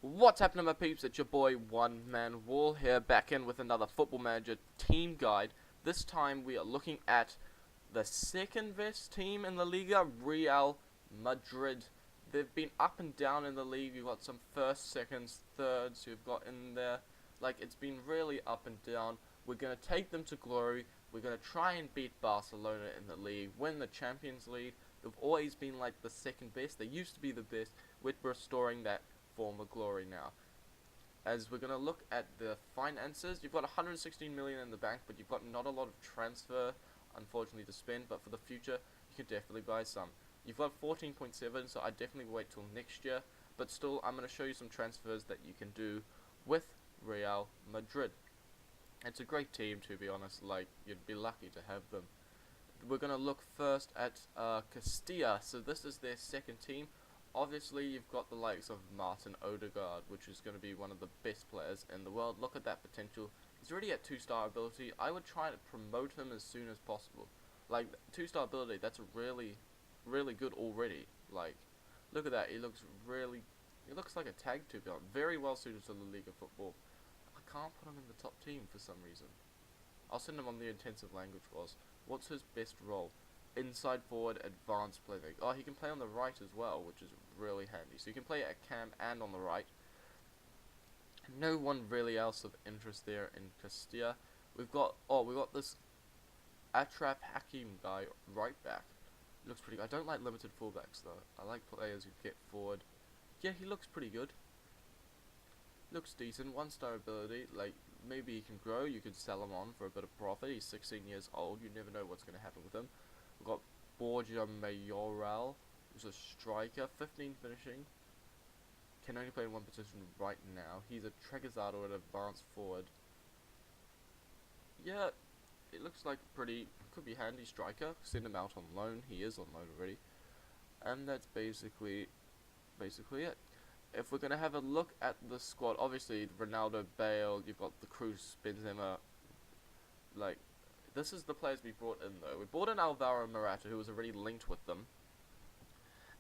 What's happening, my peeps? It's your boy One Man Wall here, back in with another Football Manager team guide. This time we are looking at the second best team in the Liga, Real Madrid. They've been up and down in the league. You've got some first, seconds, thirds you've got in there. Like, it's been really up and down. We're going to take them to glory. We're going to try and beat Barcelona in the league, win the Champions League. They've always been like the second best. They used to be the best. We're restoring that former glory now. As we're going to look at the finances, you've got 116 million in the bank, but you've got not a lot of transfer, unfortunately, to spend. But for the future, you can definitely buy some. You've got 14.7, so I definitely wait till next year. But still, I'm going to show you some transfers that you can do with Real Madrid. It's a great team, to be honest. Like, you'd be lucky to have them. We're going to look first at Castilla. So this is their second team. Obviously, you've got the likes of Martin Odegaard, which is going to be one of the best players in the world. Look at that potential. He's already at 2-star ability. I would try to promote him as soon as possible. Like, 2-star ability, that's really, really good already. Like, look at that. He looks like a tag, to be honest. Very well suited to the League of Football. I can't put him in the top team for some reason. I'll send him on the intensive language course. What's his best role? Inside forward, advanced playmaker. Oh, he can play on the right as well, which is really handy. So you can play at cam and on the right. No one really else of interest there in Castilla. We've got this Atrap Hakim guy right back. Looks pretty good. I don't like limited fullbacks though. I like players who get forward. Yeah, he looks pretty good. Looks decent. 1-star ability. Like, maybe he can grow. You could sell him on for a bit of profit. He's 16 years old. You never know what's going to happen with him. We've got Borja Mayoral, who's a striker, 15 finishing. Can only play in one position right now. He's a Tregazado, an advanced forward. Yeah, it looks like could be handy striker. Send him out on loan. He is on loan already. And that's basically it. If we're going to have a look at the squad, obviously Ronaldo, Bale, you've got the Cruz, Benzema, like, this is the players we brought in though. We brought in Alvaro Morata, who was already linked with them.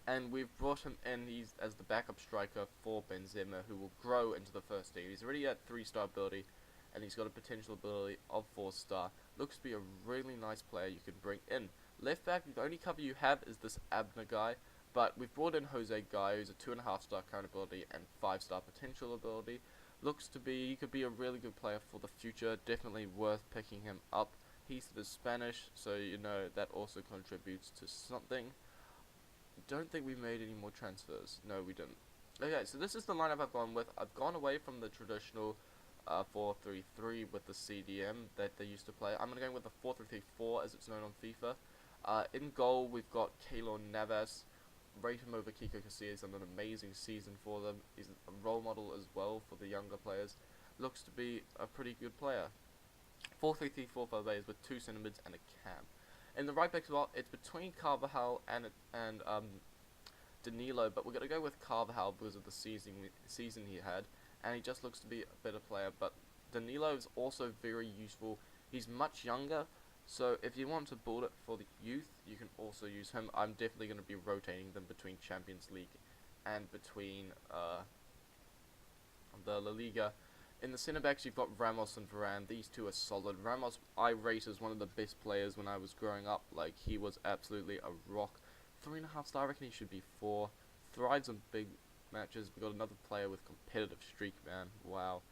And we've brought him in as the backup striker for Benzema, who will grow into the first team. He's already at 3-star ability, and he's got a potential ability of 4-star. Looks to be a really nice player you can bring in. Left back, the only cover you have is this Abner guy. But we've brought in Jose Guy, who's a 2.5-star current ability and 5-star potential ability. Looks to be, he could be a really good player for the future. Definitely worth picking him up. He's the Spanish, so you know that also contributes to something. Don't think we made any more transfers. No, we didn't. Okay, so this is the lineup I've gone with. I've gone away from the traditional 4-3-3 with the CDM that they used to play. I'm going to go with the 4-3-3-4 as it's known on FIFA. In goal, we've got Keylor Navas. Rate him over Kiko Casillas. He's done an amazing season for them. He's a role model as well for the younger players. Looks to be a pretty good player. 4-3-3-4 for players with 2 center mids and a cam. In the right back spot, it's between Carvajal and Danilo, but we're going to go with Carvajal because of the season he had, and he just looks to be a better player. But Danilo is also very useful. He's much younger, so if you want to build it for the youth, you can also use him. I'm definitely going to be rotating them between Champions League and between the La Liga. In the centre backs, you've got Ramos and Varane. These two are solid. Ramos, I rate as one of the best players when I was growing up. Like, he was absolutely a rock. 3.5-star, I reckon he should be 4. Thrives on big matches. We've got another player with competitive streak, man. Wow.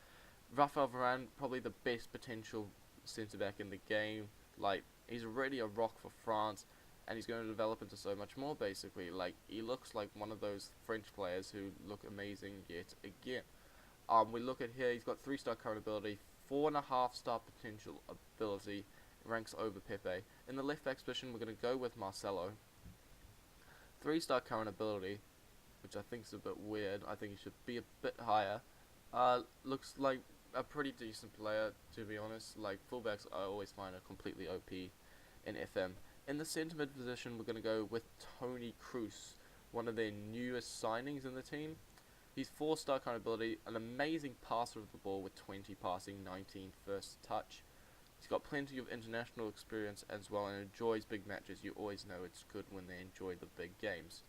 Rafael Varane, probably the best potential centre back in the game. Like, he's already a rock for France, and he's going to develop into so much more, basically. Like, he looks like one of those French players who look amazing yet again. We look at here, he's got 3-star current ability, 4.5-star potential ability, ranks over Pepe. In the left back position, we're going to go with Marcelo. 3-star current ability, which I think is a bit weird. I think he should be a bit higher. Looks like a pretty decent player, to be honest. Like, fullbacks I always find are completely OP in FM. In the centre mid position, we're going to go with Toni Kroos, one of their newest signings in the team. He's 4-star current ability, an amazing passer of the ball with 20 passing, 19 first touch. He's got plenty of international experience as well and enjoys big matches. You always know it's good when they enjoy the big games.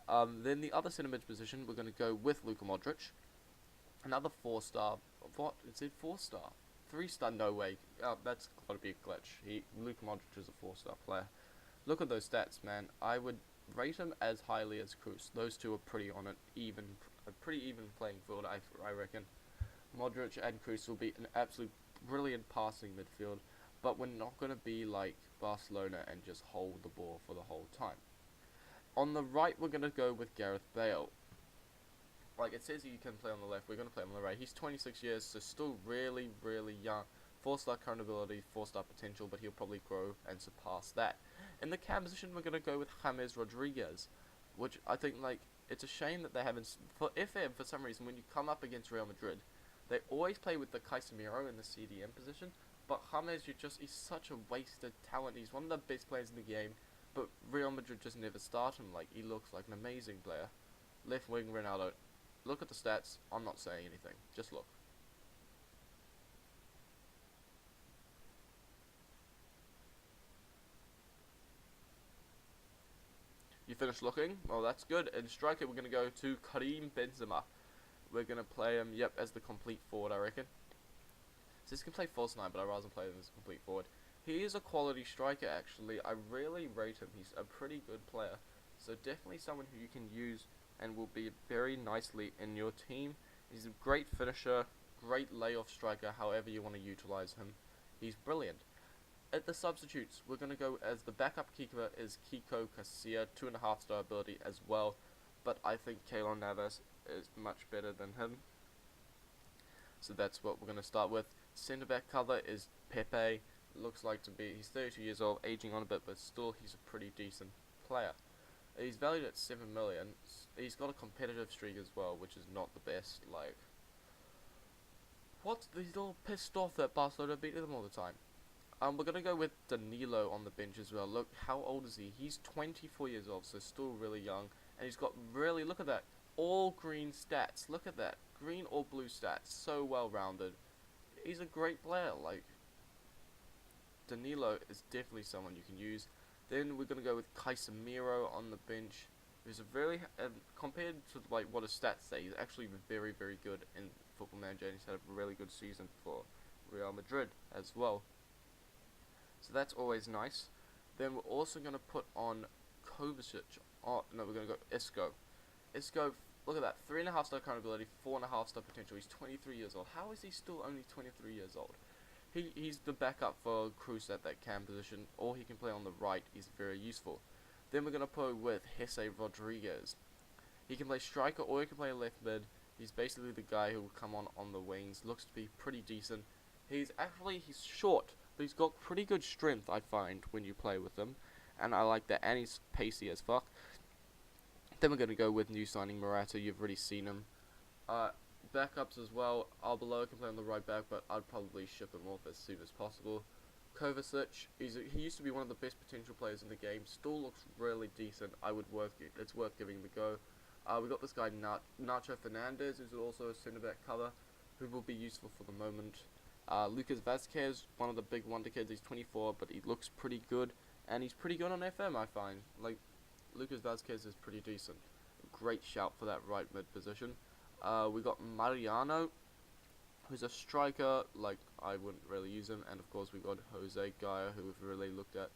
Then the other centre mid position, we're going to go with Luka Modric. Another 4-star. What? Is it 4-star? 3-star? No way. That's gotta be a glitch. Luka Modric is a 4-star player. Look at those stats, man. I would rate him as highly as Kroos. Those two are pretty on it, a pretty even playing field, I reckon. Modric and Kroos will be an absolute brilliant passing midfield, but we're not going to be like Barcelona and just hold the ball for the whole time. On the right, we're going to go with Gareth Bale. Like it says you can play on the left, we're going to play on the right. He's 26 years, so still really, really young. 4-star current ability, 4-star potential, but he'll probably grow and surpass that. In the cam position, we're going to go with James Rodriguez, which I think, like, it's a shame that they haven't... For FM, for some reason, when you come up against Real Madrid, they always play with the Casemiro in the CDM position, but James, he's such a wasted talent. He's one of the best players in the game, but Real Madrid just never start him. Like, he looks like an amazing player. Left wing Ronaldo. Look at the stats. I'm not saying anything. Just look. You finished looking? Well, that's good. In striker, we're going to go to Karim Benzema. We're going to play him, as the complete forward, I reckon. So this can play false 9, but I'd rather play him as a complete forward. He is a quality striker, actually. I really rate him. He's a pretty good player. So definitely someone who you can use and will be very nicely in your team. He's a great finisher, great layoff striker, however you want to utilize him. He's brilliant. At the substitutes, we're going to go as the backup keeper is Kiko Castilla, 2.5-star ability as well, but I think Keylor Navas is much better than him. So that's what we're going to start with. Centre back cover is Pepe. Looks like to be, he's 32 years old, aging on a bit, but still he's a pretty decent player. He's valued at 7 million. He's got a competitive streak as well, which is not the best. Like, he's all pissed off that Barcelona beat them all the time. We're going to go with Danilo on the bench as well. Look, how old is he? He's 24 years old, so still really young. And he's got really, look at that, all green stats. Look at that, green or blue stats. So well-rounded. He's a great player. Like, Danilo is definitely someone you can use. Then we're going to go with Casemiro on the bench. Who's a very, compared to like what his stats say, he's actually very, very good in Football Manager. And he's had a really good season for Real Madrid as well. So that's always nice. Then we're also going to put on Kovacic. Oh, no, we're going to go Isco. Isco, look at that. 3.5-star current ability, 4.5-star potential. He's 23 years old. How is he still only 23 years old? He's the backup for Kroos at that cam position, or he can play on the right. He's very useful. Then we're going to put with Jesse Rodriguez. He can play striker or he can play left mid. He's basically the guy who will come on the wings. Looks to be pretty decent. He's short, but he's got pretty good strength, I find, when you play with him. And I like that, and he's pacey as fuck. Then we're going to go with new signing Morata. You've already seen him. Backups as well. Arbeloa can play on the right back, but I'd probably ship him off as soon as possible. Kovacic, he used to be one of the best potential players in the game. Still looks really decent. It's worth giving him a go. We got this guy Nacho Fernandez, who's also a centre back cover, who will be useful for the moment. Lucas Vazquez, one of the big wonder kids. He's 24, but he looks pretty good, and he's pretty good on FM. I find Lucas Vazquez is pretty decent. Great shout for that right mid position. We got Mariano, who's a striker. Like, I wouldn't really use him. And of course we got Jose Gaia, who we've really looked at,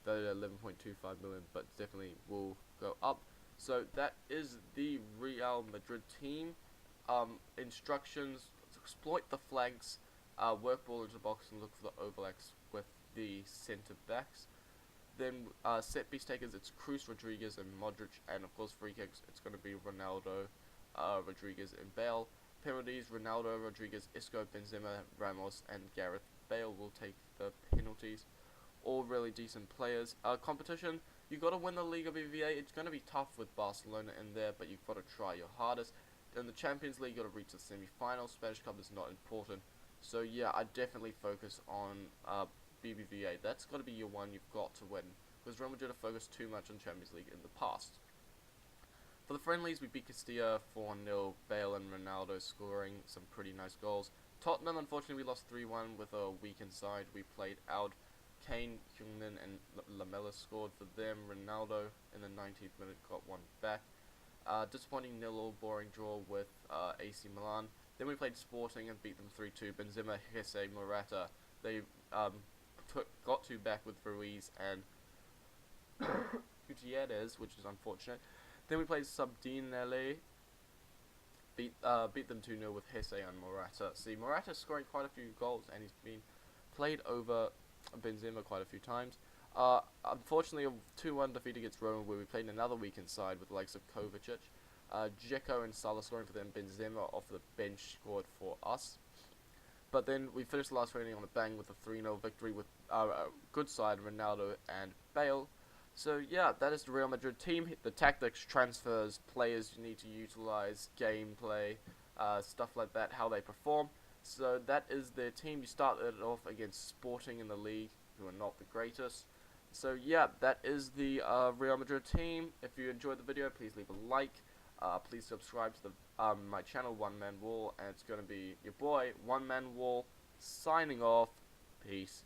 valued at 11.25 million, but definitely will go up. So that is the Real Madrid team. Instructions: exploit the flanks, work ball into the box, and look for the overlaps with the centre backs. Then set piece takers, it's Kroos, Rodriguez, and Modric, and of course free kicks, it's going to be Ronaldo, Rodriguez, and Bale. Penalties: Ronaldo, Rodriguez, Isco, Benzema, Ramos, and Gareth Bale will take the penalties. All really decent players. Competition: you got to win the Liga BBVA. It's going to be tough with Barcelona in there, but you've got to try your hardest. In the Champions League, you got to reach the semi-final. Spanish Cup is not important. So yeah, I definitely focus on BBVA. That's got to be your one you've got to win, because Real Madrid have focused too much on Champions League in the past. For the friendlies, we beat Castilla 4-0, Bale and Ronaldo scoring some pretty nice goals. Tottenham, unfortunately, we lost 3-1 with a weakened side. We played out. Kane, Heung-min, and Lamela scored for them. Ronaldo in the 19th minute got one back. Disappointing 0-0 boring draw with AC Milan. Then we played Sporting and beat them 3-2. Benzema, Hesse, Morata. They got 2 back with Ruiz and Gutierrez, which is unfortunate. Then we played Subdinelli. Beat them 2-0 with Hesse and Morata. See, Morata scoring quite a few goals, and he's been played over Benzema quite a few times. Unfortunately, a 2-1 defeat against Roma, where we played another weekend side with the likes of Kovacic. Dzeko and Salah scoring for them. Benzema off the bench scored for us. But then we finished the last training on a bang with a 3-0 victory with a good side, Ronaldo and Bale. So yeah, that is the Real Madrid team. The tactics, transfers, players you need to utilize, gameplay, stuff like that, how they perform. So that is their team. You started off against Sporting in the league, who are not the greatest. So yeah, that is the Real Madrid team. If you enjoyed the video, please leave a like. Please subscribe to the my channel, One Man Wall, and it's going to be your boy, One Man Wall, signing off. Peace.